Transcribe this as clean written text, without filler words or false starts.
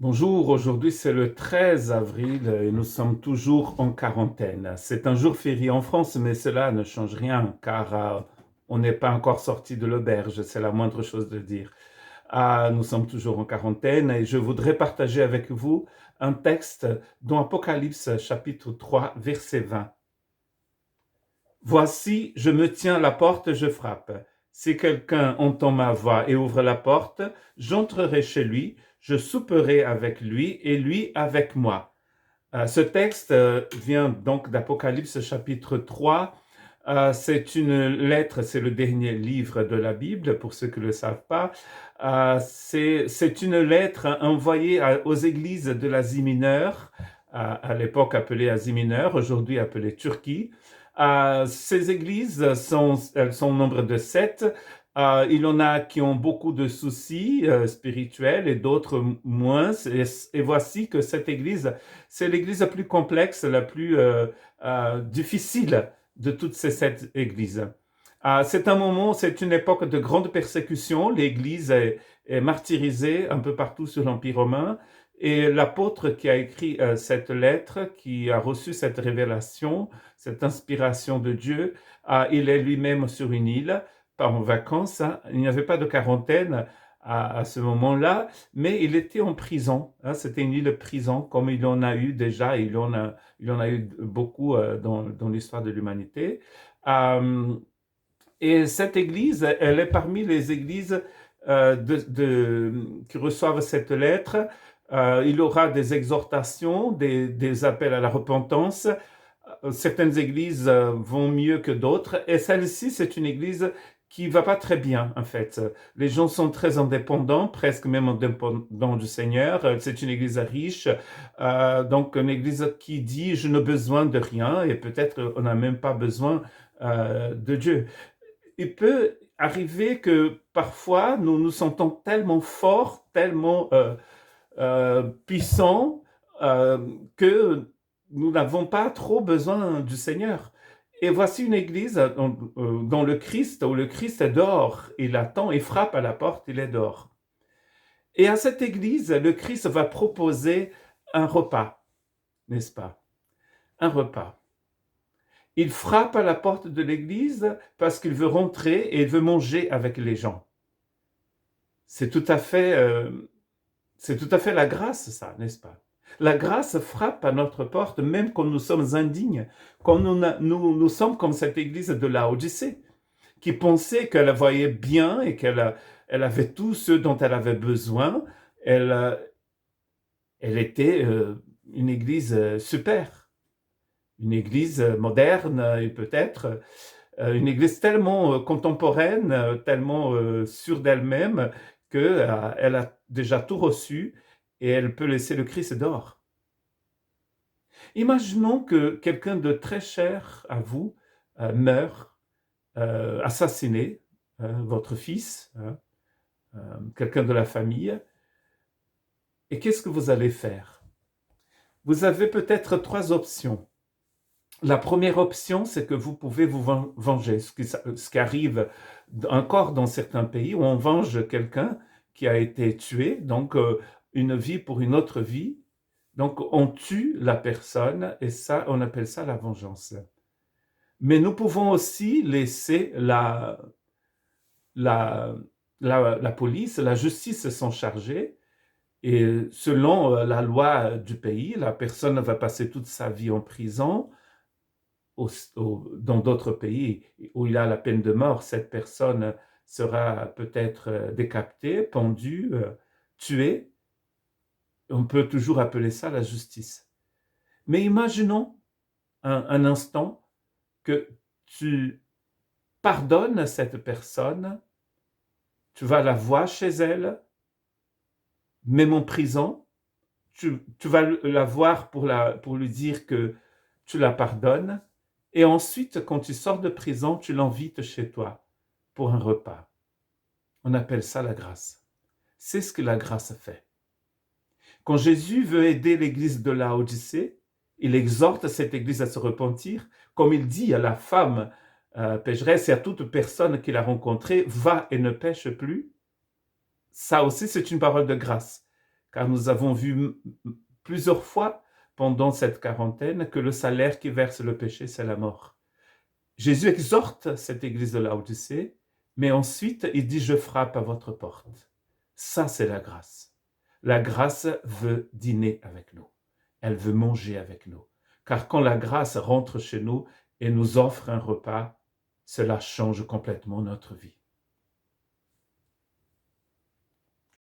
Bonjour, aujourd'hui c'est le 13 avril et nous sommes toujours en quarantaine. C'est un jour férié en France, mais cela ne change rien car on n'est pas encore sorti de l'auberge, c'est la moindre chose de dire. Nous sommes toujours en quarantaine et je voudrais partager avec vous un texte dans Apocalypse chapitre 3 verset 20. Voici, je me tiens à la porte, je frappe. Si quelqu'un entend ma voix et ouvre la porte, j'entrerai chez lui, je souperai avec lui et lui avec moi. Ce texte vient donc d'Apocalypse chapitre 3. C'est une lettre, c'est le dernier livre de la Bible, pour ceux qui ne le savent pas. C'est une lettre envoyée aux églises de l'Asie mineure, à l'époque appelée Asie mineure, aujourd'hui appelée Turquie. Ces églises elles sont au nombre de 7. Il y en a qui ont beaucoup de soucis spirituels et d'autres moins. Et voici que cette église, c'est l'église la plus complexe, la plus difficile de toutes ces 7 églises. C'est un moment, c'est une époque de grande persécution. L'église est martyrisée un peu partout sur l'Empire romain. Et l'apôtre qui a écrit cette lettre, qui a reçu cette révélation, cette inspiration de Dieu, il est lui-même sur une île, pas en vacances. Il n'y avait pas de quarantaine à ce moment-là, mais il était en prison. C'était une île prison, comme il en a eu déjà, il en a eu beaucoup dans l'histoire de l'humanité. Euh, et cette église, elle est parmi les églises qui reçoivent cette lettre. Il y aura des exhortations, des appels à la repentance. Certaines églises vont mieux que d'autres, et celle-ci, c'est une église qui va pas très bien, en fait. Les gens sont très indépendants, presque même indépendants du Seigneur. C'est une église riche, donc une église qui dit, je n'ai besoin de rien, et peut-être on n'a même pas besoin de Dieu. Il peut arriver que parfois nous nous sentons tellement forts, tellement puissants, que nous n'avons pas trop besoin du Seigneur. Et voici une église dont le Christ, où le Christ est dehors, il attend, il frappe à la porte, il est dehors. Et à cette église, le Christ va proposer un repas, n'est-ce pas? Un repas. Il frappe à la porte de l'église parce qu'il veut rentrer et il veut manger avec les gens. C'est tout à fait, c'est tout à fait la grâce, ça, n'est-ce pas? La grâce frappe à notre porte, même quand nous sommes indignes, quand nous sommes comme cette église de Laodicée, qui pensait qu'elle voyait bien et elle avait tout ce dont elle avait besoin. Elle était une église super, une église moderne et peut-être une église tellement contemporaine, tellement sûre d'elle-même, qu'elle a déjà tout reçu et elle peut laisser le Christ dehors. Imaginons que quelqu'un de très cher à vous meurt, assassiné, votre fils, quelqu'un de la famille, et qu'est-ce que vous allez faire? Vous avez peut-être 3 options. La première option, c'est que vous pouvez vous venger, ce qui arrive encore dans certains pays où on venge quelqu'un qui a été tué, donc une vie pour une autre vie. Donc on tue la personne et ça, on appelle ça la vengeance. Mais nous pouvons aussi laisser la, la police, la justice s'en charger. Et selon la loi du pays, la personne va passer toute sa vie en prison. Dans d'autres pays où il y a la peine de mort, cette personne sera peut-être décapitée, pendue, tuée. On peut toujours appeler ça la justice. Mais imaginons un instant que tu pardonnes cette personne, tu vas la voir chez elle, même en prison, tu vas la voir pour lui dire que tu la pardonnes, et ensuite, quand tu sors de prison, tu l'invites chez toi pour un repas. On appelle ça la grâce. C'est ce que la grâce fait. Quand Jésus veut aider l'église de Laodicée, il exhorte cette église à se repentir, comme il dit à la femme pécheresse et à toute personne qu'il a rencontrée, va et ne pêche plus. Ça aussi, c'est une parole de grâce. car nous avons vu plusieurs fois pendant cette quarantaine que le salaire qui verse le péché, c'est la mort. Jésus exhorte cette église de Laodicée, mais ensuite il dit « Je frappe à votre porte ». Ça, c'est la grâce. La grâce veut dîner avec nous. Elle veut manger avec nous. Car quand la grâce rentre chez nous et nous offre un repas, cela change complètement notre vie.